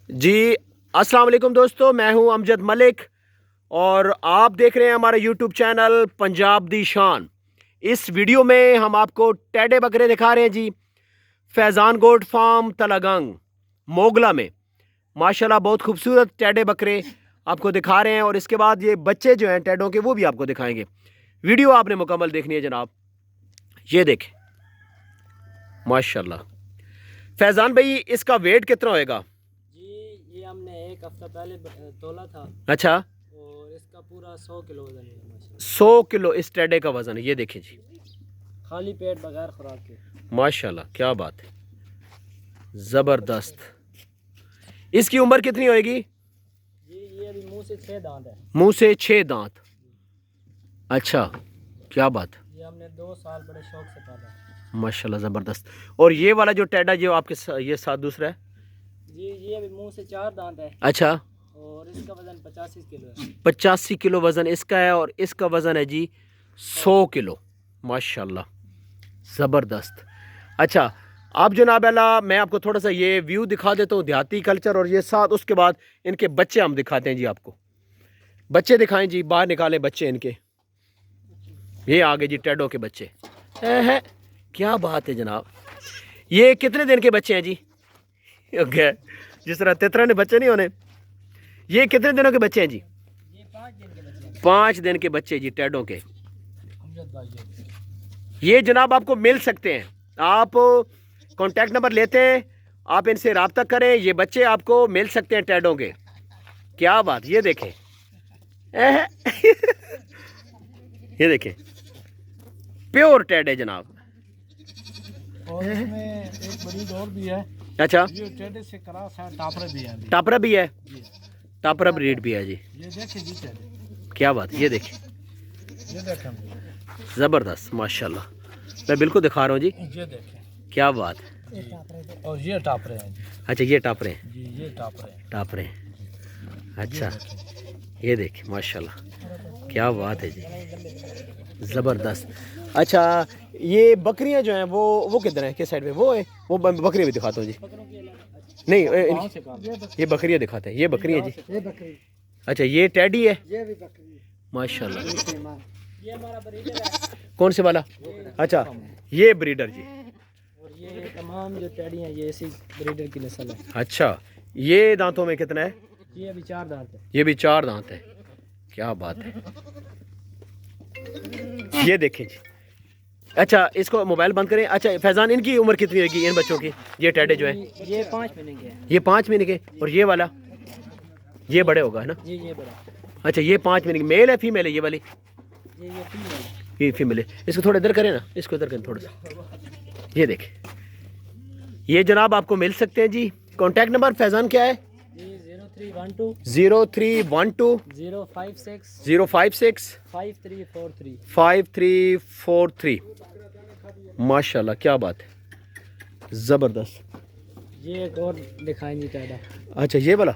جی السلام علیکم دوستو، میں ہوں امجد ملک اور آپ دیکھ رہے ہیں ہمارا یوٹیوب چینل پنجاب دی شان۔ اس ویڈیو میں ہم آپ کو ٹیڈے بکرے دکھا رہے ہیں جی، فیضان گوٹ فارم تلگنگ موگلا میں ماشاءاللہ بہت خوبصورت ٹیڈے بکرے آپ کو دکھا رہے ہیں، اور اس کے بعد یہ بچے جو ہیں ٹیڈوں کے وہ بھی آپ کو دکھائیں گے۔ ویڈیو آپ نے مکمل دیکھنی ہے جناب۔ یہ دیکھیں ماشاءاللہ۔ فیضان بھائی اس کا ویٹ کتنا ہوئے گا؟ یہ ہم نے ایک ہفتہ پہلے تولا تھا، اچھا، اور اس کا پورا 100 کلو وزن ہے ماشاءاللہ۔ 100 کلو اس ٹیڈے کا وزن ہے۔ یہ دیکھیں جی، خالی پیٹ بغیر خوراک کے ماشاءاللہ کیا بات ہے، زبردست۔ اس کی عمر کتنی ہوئے گی؟ جی یہ ابھی منہ سے 6 دانت ہے۔ منہ سے 6 دانت، اچھا کیا بات ہے، یہ ہم نے 2 سال بڑے شوق سے پالا ہے ماشاءاللہ زبردست۔ اور یہ والا جو ٹیڈا جو آپ کے یہ ساتھ دوسرا ہے؟ جی یہ ابھی منہ سے 4 دانت ہے، اچھا، اور اس کا وزن 85 کلو ہے۔ 85 کلو وزن اس کا ہے، اور اس کا وزن ہے جی 100 کلو، ماشاءاللہ زبردست۔ اچھا آپ جناب اللہ، میں آپ کو تھوڑا سا یہ ویو دکھا دیتا ہوں دیہاتی کلچر، اور یہ ساتھ اس کے بعد ان کے بچے ہم دکھاتے ہیں جی آپ کو۔ بچے دکھائیں جی، باہر نکالیں بچے ان کے۔ یہ آگے جی ٹیڈوں کے بچے، کیا بات ہے جناب۔ یہ کتنے دن کے بچے ہیں جی؟ جس طرح تترا نے بچے نہیں ہونے، یہ کتنے دنوں کے بچے ہیں جی؟ یہ 5 دن کے بچے ہیں 5 دن کے بچے جی ٹیڈوں کے۔ امجد بھائی یہ جناب آپ کو مل سکتے ہیں، آپ کانٹیکٹ نمبر لیتے ہیں، آپ ان سے رابطہ کریں، یہ بچے آپ کو مل سکتے ہیں ٹیڈوں کے۔ کیا بات، یہ دیکھیں یہ دیکھیں پیور ٹیڈ ہے جناب۔ اور اس میں ایک بڑی اور بھی ہے، اچھا یہ ٹیڈے سے کراس ہے، ٹاپرا بھی ہے۔ ٹاپرا بھی ہے، جی ٹاپرا بریڈ بھی ہے جی۔ یہ دیکھیں جی ٹیڈے، کیا بات، یہ دیکھیں یہ دیکھیں زبردست ماشاءاللہ، میں بالکل دکھا رہا ہوں جی، یہ دیکھیں، کیا بات ہے۔ اور یہ ٹاپرے ہیں جی۔ اچھا یہ ٹاپرے ہیں، جی یہ ٹاپرے ہیں، ٹاپرے ہیں، اچھا یہ دیکھیں ماشاءاللہ کیا بات ہے جی، زبردست۔ اچھا یہ بکریاں جو ہیں وہ کدھر ہیں، کس سائڈ میں؟ وہ ہے، وہ بکریاں بھی دکھاتا ہوں جی۔ نہیں یہ بکریاں دکھاتے ہیں، یہ بکریاں جی۔ اچھا یہ ٹیڈی ہے ماشاءاللہ، یہ ہمارا بریڈر ہے، کون سے والا؟ اچھا یہ بریڈر جی، اور یہ تمام جو ٹیڈی ہیں یہ اسی بریڈر کی نسل ہے۔ اچھا یہ دانتوں میں کتنا ہے؟ یہ ابھی 4 دانت ہے۔ یہ بھی 4 دانت ہے، کیا بات ہے، یہ دیکھیں جی۔ اچھا اس کو موبائل بند کریں۔ اچھا فیضان ان کی عمر کتنی ہوگی ان بچوں کی، یہ ٹیڈے جو ہیں؟ یہ 5 مہینے کے ہیں۔ یہ 5 مہینے کے، اور یہ والا یہ بڑے ہوگا ہے نا؟ جی یہ بڑا، اچھا یہ 5 مہینے کی، میل ہے فیمیل ہے یہ والی؟ یہ فیمیل ہے۔ یہ فیمیل ہے۔ اس کو تھوڑا ادھر کریں نا، اس کو ادھر کریں تھوڑا سا، یہ دیکھیں۔ یہ جناب آپ کو مل سکتے ہیں جی۔ کانٹیکٹ نمبر فیضان کیا ہے؟ جی 0312 0312 056 056 5343۔ 5343۔ ماشاءاللہ کیا بات ہے، زبردست۔ یہ ایک اور دکھائیں گے ٹیڈا۔ اچھا یہ والا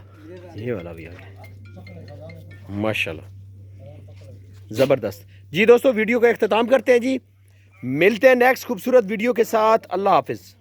بھی آ گیا ماشاءاللہ زبردست۔ جی دوستو ویڈیو کا اختتام کرتے ہیں جی، ملتے ہیں نیکسٹ خوبصورت ویڈیو کے ساتھ، اللہ حافظ۔